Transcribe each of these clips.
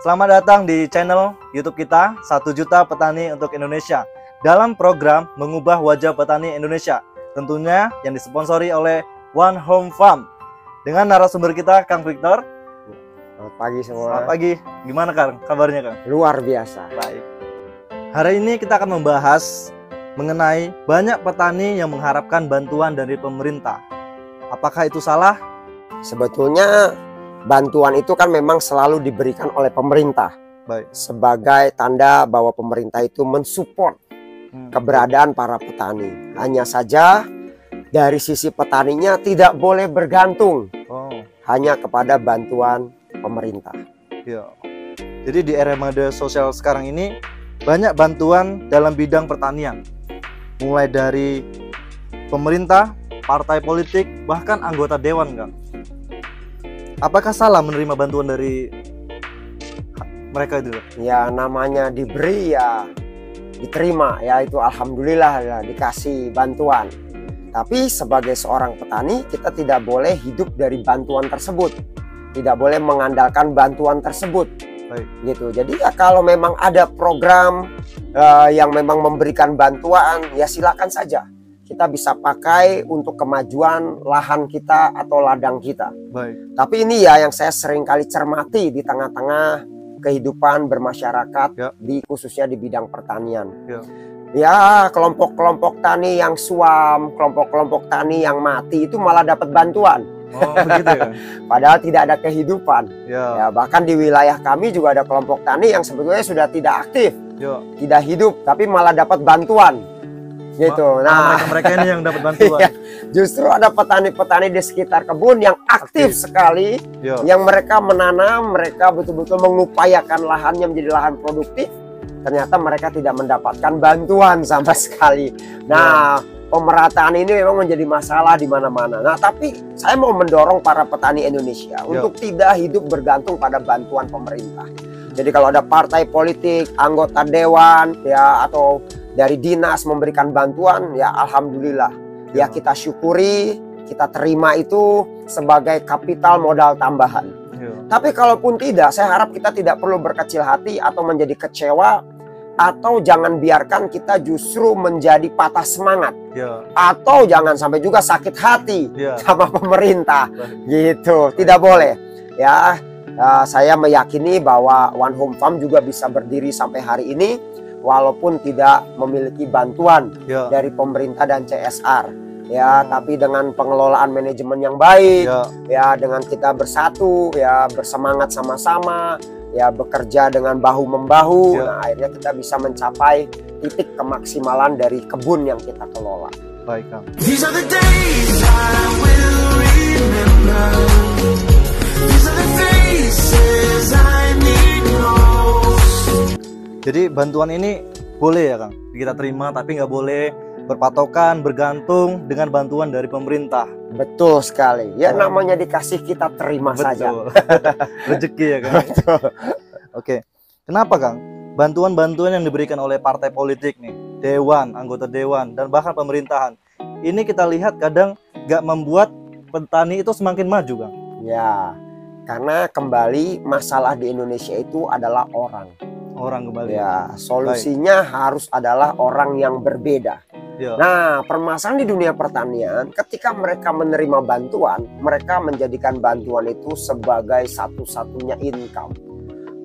Selamat datang di channel YouTube kita 1 Juta Petani untuk Indonesia dalam program mengubah wajah petani Indonesia, tentunya yang disponsori oleh One Home Farm dengan narasumber kita Kang Victor. Selamat pagi semua. Selamat pagi. Gimana Kang? Kabarnya Kang? Luar biasa. Baik. Hari ini kita akan membahas mengenai banyak petani yang mengharapkan bantuan dari pemerintah. Apakah itu salah? Sebetulnya bantuan itu kan memang selalu diberikan oleh pemerintah. Baik. Sebagai tanda bahwa pemerintah itu mensupport keberadaan para petani. Hanya saja dari sisi petaninya tidak boleh bergantung hanya kepada bantuan pemerintah. Ya. Jadi di era mode sosial sekarang ini banyak bantuan dalam bidang pertanian. Mulai dari pemerintah, partai politik, bahkan anggota dewan, Kang. Apakah salah menerima bantuan dari mereka itu? Ya namanya diberi ya diterima, ya itu alhamdulillah ya, dikasih bantuan. Tapi sebagai seorang petani kita tidak boleh hidup dari bantuan tersebut, tidak boleh mengandalkan bantuan tersebut. Baik. Gitu. Jadi ya kalau memang ada program yang memang memberikan bantuan, ya silakan saja. Kita bisa pakai untuk kemajuan lahan kita atau ladang kita. Baik. Tapi ini ya yang saya sering kali cermati di tengah-tengah kehidupan bermasyarakat, Ya. khususnya di bidang pertanian. Ya. Ya kelompok-kelompok tani yang suam, kelompok-kelompok tani yang mati itu malah dapat bantuan. Oh, begitu ya. Padahal tidak ada kehidupan. Ya. Ya, bahkan di wilayah kami juga ada kelompok tani yang sebetulnya sudah tidak aktif, Ya. tidak hidup, tapi malah dapat bantuan. Gitu. Nah, mereka ini yang dapat bantuan. iya, justru ada petani-petani di sekitar kebun yang aktif sekali, Ya. yang mereka menanam, mereka betul-betul mengupayakan lahannya menjadi lahan produktif. Ternyata mereka tidak mendapatkan bantuan sama sekali. Nah, pemerataan ini memang menjadi masalah di mana-mana. Nah, tapi saya mau mendorong para petani Indonesia untuk tidak hidup bergantung pada bantuan pemerintah. Jadi kalau ada partai politik, anggota dewan, ya atau dari dinas memberikan bantuan, ya alhamdulillah. Ya kita syukuri, kita terima itu sebagai kapital modal tambahan. Tapi kalaupun tidak, saya harap kita tidak perlu berkecil hati atau menjadi kecewa, atau jangan biarkan kita justru menjadi patah semangat, atau jangan sampai juga sakit hati sama pemerintah. Gitu, tidak boleh. Ya, saya meyakini bahwa One Home Farm juga bisa berdiri sampai hari ini walaupun tidak memiliki bantuan dari pemerintah dan CSR. Ya, tapi dengan pengelolaan manajemen yang baik, ya dengan kita bersatu, ya bersemangat sama-sama, ya bekerja dengan bahu-membahu, nah akhirnya kita bisa mencapai titik kemaksimalan dari kebun yang kita kelola. Baik, Kang. These are the days I will remember. These are the faces I need most. Jadi bantuan ini boleh ya Kang, kita terima, tapi nggak boleh berpatokan, bergantung dengan bantuan dari pemerintah. Betul sekali. Ya namanya dikasih kita terima saja. Rezeki ya Kang. Betul. Oke. Kenapa Kang? Bantuan-bantuan yang diberikan oleh partai politik nih, dewan, anggota dewan, dan bahkan pemerintahan, ini kita lihat kadang nggak membuat petani itu semakin maju Kang. Ya, karena kembali masalah di Indonesia itu adalah orang. Orang kembali. Ya, solusinya harus adalah orang yang berbeda. Nah, permasalahan di dunia pertanian, ketika mereka menerima bantuan, mereka menjadikan bantuan itu sebagai satu-satunya income.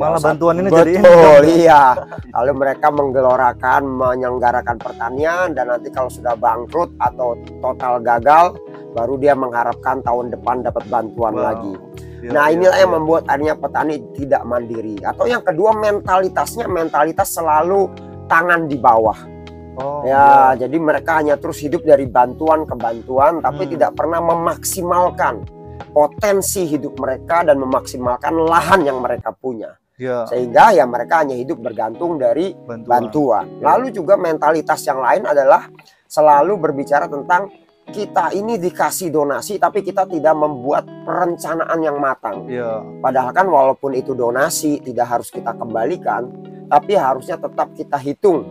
Malah bantuan ini betul, jadi income. Iya. Lalu mereka menggelorakan, menyelenggarakan pertanian, dan nanti kalau sudah bangkrut atau total gagal, baru dia mengharapkan tahun depan dapat bantuan lagi. Nah, inilah yang membuat akhirnya petani tidak mandiri. Atau yang kedua, mentalitas selalu tangan di bawah. Jadi mereka hanya terus hidup dari bantuan ke bantuan, tapi tidak pernah memaksimalkan potensi hidup mereka dan memaksimalkan lahan yang mereka punya. Sehingga ya mereka hanya hidup bergantung dari bantuan. Lalu juga mentalitas yang lain adalah selalu berbicara tentang kita ini dikasih donasi tapi kita tidak membuat perencanaan yang matang. Padahal kan walaupun itu donasi tidak harus kita kembalikan, tapi harusnya tetap kita hitung.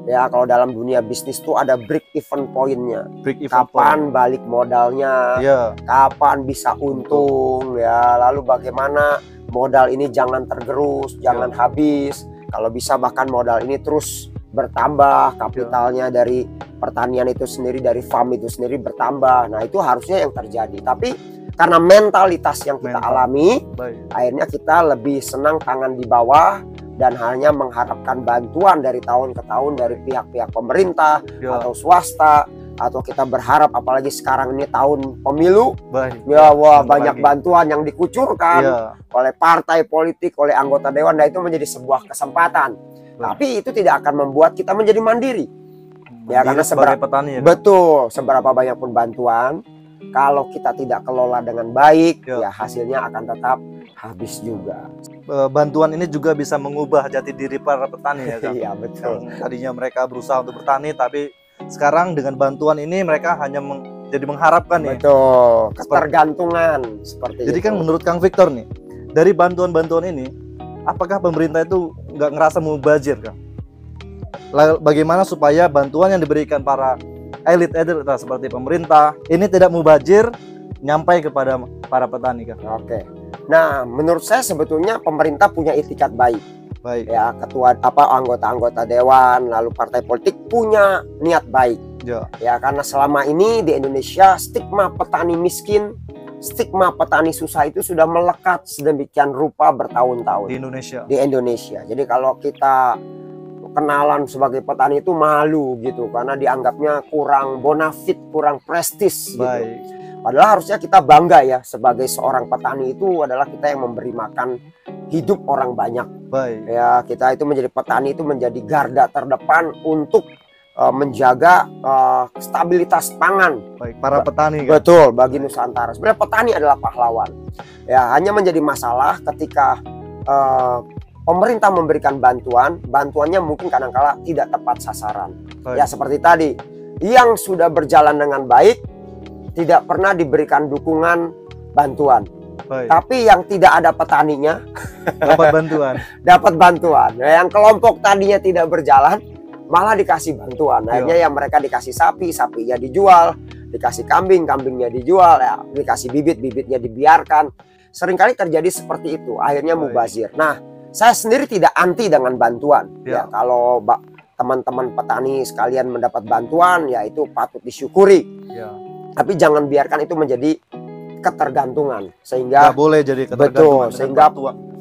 Ya, kalau dalam dunia bisnis tuh ada break even pointnya. Kapan balik modalnya, kapan bisa untung, ya, lalu bagaimana modal ini jangan tergerus, jangan habis. Kalau bisa bahkan modal ini terus bertambah, kapitalnya dari pertanian itu sendiri, dari farm itu sendiri bertambah. Nah itu harusnya yang terjadi. Tapi karena mentalitas yang kita alami, akhirnya kita lebih senang tangan di bawah dan hanya mengharapkan bantuan dari tahun ke tahun dari pihak-pihak pemerintah atau swasta, atau kita berharap apalagi sekarang ini tahun pemilu, banyak bantuan yang dikucurkan oleh partai politik, oleh anggota dewan, dan itu menjadi sebuah kesempatan. Tapi itu tidak akan membuat kita menjadi mandiri. Karena seberapa petani, betul, seberapa banyak pun bantuan, kalau kita tidak kelola dengan baik, ya hasilnya akan tetap habis juga. Bantuan ini juga bisa mengubah jati diri para petani, ya kan? Iya, betul. Tadinya mereka berusaha untuk bertani, tapi sekarang dengan bantuan ini mereka hanya jadi mengharapkan, betul, ketergantungan seperti jadi itu. Kan menurut Kang Victor nih, dari bantuan-bantuan ini, apakah pemerintah itu nggak ngerasa mubazir, Kang? Bagaimana supaya bantuan yang diberikan para elit seperti pemerintah ini tidak mubazir nyampai kepada para petani, Kang? Oke. Nah, menurut saya sebetulnya pemerintah punya itikat baik. Ya, anggota-anggota dewan, lalu partai politik punya niat baik. Ya, karena selama ini di Indonesia stigma petani miskin, stigma petani susah itu sudah melekat sedemikian rupa bertahun-tahun di Indonesia. Jadi kalau kita kenalan sebagai petani itu malu gitu, karena dianggapnya kurang bonafit, kurang prestis gitu. Padahal harusnya kita bangga ya, sebagai seorang petani itu adalah kita yang memberi makan hidup orang banyak. Ya, kita itu menjadi petani itu menjadi garda terdepan untuk menjaga stabilitas pangan para petani, kan? Betul, bagi Nusantara. Sebenarnya petani adalah pahlawan. Ya, hanya menjadi masalah ketika pemerintah memberikan bantuannya mungkin kadang-kala tidak tepat sasaran. Ya, seperti tadi, yang sudah berjalan dengan baik tidak pernah diberikan dukungan bantuan. Tapi yang tidak ada petaninya dapat bantuan. Yang kelompok tadinya tidak berjalan malah dikasih bantuan. Akhirnya ya mereka dikasih sapinya dijual, dikasih kambingnya dijual, ya, dikasih bibitnya dibiarkan. Seringkali terjadi seperti itu. Akhirnya mubazir. Nah, saya sendiri tidak anti dengan bantuan. Ya, kalau teman-teman petani sekalian mendapat bantuan, ya itu patut disyukuri. Tapi jangan biarkan itu menjadi ketergantungan, sehingga nggak boleh jadi ketergantungan. Betul, sehingga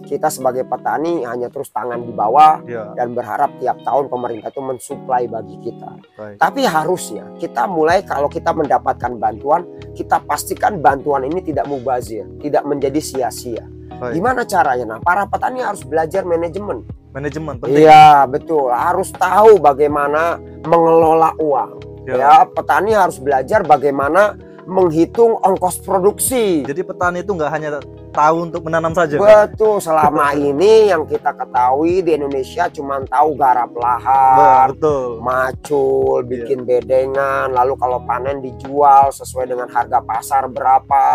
kita sebagai petani hanya terus tangan di bawah dan berharap tiap tahun pemerintah itu mensuplai bagi kita. Tapi harusnya kita mulai, kalau kita mendapatkan bantuan, kita pastikan bantuan ini tidak mubazir, tidak menjadi sia-sia. Gimana caranya? Nah, para petani harus belajar manajemen penting. Iya, betul, harus tahu bagaimana mengelola uang. Ya, petani harus belajar bagaimana menghitung ongkos produksi. Jadi petani itu nggak hanya tahu untuk menanam saja. Betul, selama ini yang kita ketahui di Indonesia cuma tahu garap lahan, macul, bikin bedengan, lalu kalau panen dijual sesuai dengan harga pasar berapa.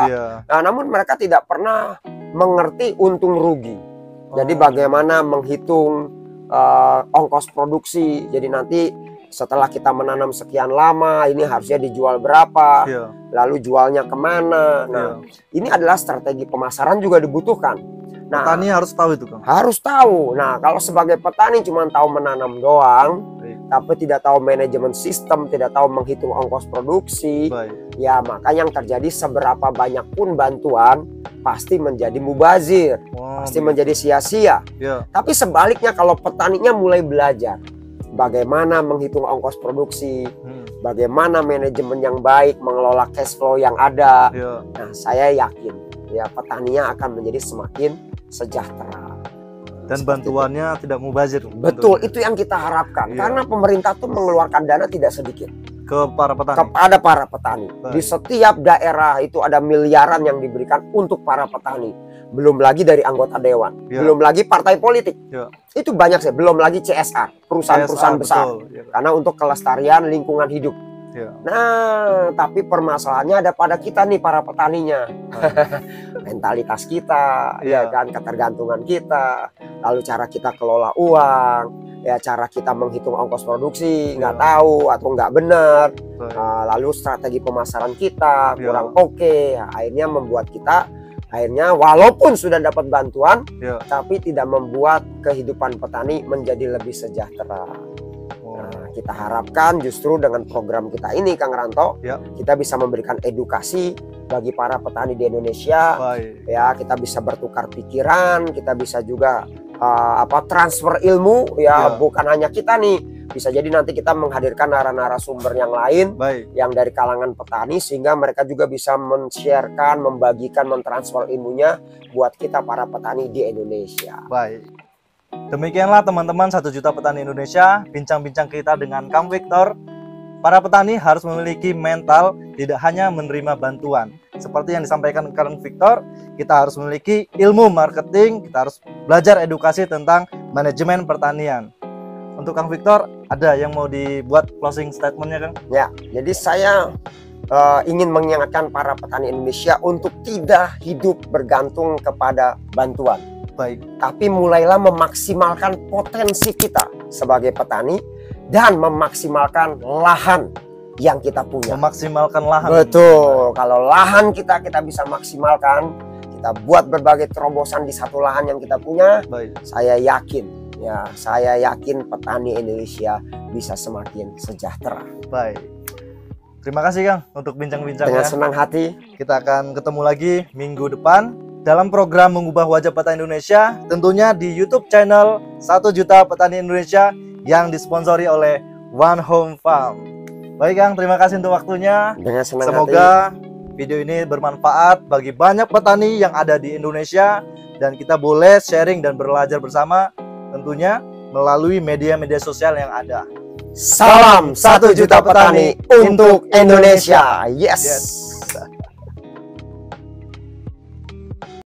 Nah, namun mereka tidak pernah mengerti untung rugi. Jadi bagaimana menghitung ongkos produksi. Jadi nanti setelah kita menanam sekian lama, ini harusnya dijual berapa, lalu jualnya kemana. Nah, ini adalah strategi pemasaran juga dibutuhkan. Nah, petani harus tahu itu, Kang. Harus tahu. Nah, kalau sebagai petani cuma tahu menanam doang, tapi tidak tahu manajemen sistem, tidak tahu menghitung ongkos produksi, ya maka yang terjadi seberapa banyak pun bantuan pasti menjadi mubazir, pasti menjadi sia-sia. Tapi sebaliknya, kalau petaninya mulai belajar bagaimana menghitung ongkos produksi, bagaimana manajemen yang baik, mengelola cash flow yang ada. Nah, saya yakin ya petaninya akan menjadi semakin sejahtera. Dan bantuannya tidak mubazir. Betul, itu yang kita harapkan. Karena pemerintah tuh mengeluarkan dana tidak sedikit kepada para petani. Di setiap daerah itu ada miliaran yang diberikan untuk para petani. Belum lagi dari anggota dewan, belum lagi partai politik. Itu banyak sih, belum lagi CSR, perusahaan-perusahaan besar. Karena untuk kelestarian lingkungan hidup. Nah, tapi permasalahannya ada pada kita nih, para petaninya. Mentalitas kita, ya kan, ketergantungan kita, lalu cara kita kelola uang, ya cara kita menghitung ongkos produksi nggak tahu atau nggak benar, lalu strategi pemasaran kita kurang oke. Akhirnya membuat kita Akhirnya walaupun sudah dapat bantuan, Ya. tapi tidak membuat kehidupan petani menjadi lebih sejahtera. Oh. Nah, kita harapkan justru dengan program kita ini, Kang Ranto, Ya. kita bisa memberikan edukasi bagi para petani di Indonesia. Baik. Ya, kita bisa bertukar pikiran, kita bisa juga transfer ilmu. Ya, Ya. bukan hanya kita nih. Bisa jadi nanti kita menghadirkan narasumber yang lain Baik. yang dari kalangan petani, sehingga mereka juga bisa men-sharekan, membagikan, mentransfer ilmunya buat kita para petani di Indonesia. Baik. Demikianlah teman-teman 1 juta petani Indonesia, bincang-bincang kita dengan Kang Victor. Para petani harus memiliki mental tidak hanya menerima bantuan. Seperti yang disampaikan Kang Victor, kita harus memiliki ilmu marketing, kita harus belajar edukasi tentang manajemen pertanian. Untuk Kang Victor, ada yang mau dibuat closing statementnya, Kang? Ya, jadi saya ingin mengingatkan para petani Indonesia untuk tidak hidup bergantung kepada bantuan. Baik. Tapi mulailah memaksimalkan potensi kita sebagai petani dan memaksimalkan lahan yang kita punya. Memaksimalkan lahan. Betul, kalau lahan kita bisa maksimalkan, kita buat berbagai terobosan di satu lahan yang kita punya, Baik. saya yakin petani Indonesia bisa semakin sejahtera. Baik. Terima kasih Kang untuk Dengan bincang-bincangnya. senang hati, Kita akan ketemu lagi minggu depan dalam program Mengubah Wajah Petani Indonesia, tentunya di YouTube channel 1 Juta Petani Indonesia yang disponsori oleh One Home Farm. Baik Kang, terima kasih untuk waktunya. dengan senang hati. Semoga video ini bermanfaat bagi banyak petani yang ada di Indonesia dan kita boleh sharing dan belajar bersama, tentunya melalui media-media sosial yang ada. Salam 1 juta petani untuk Indonesia. Yes.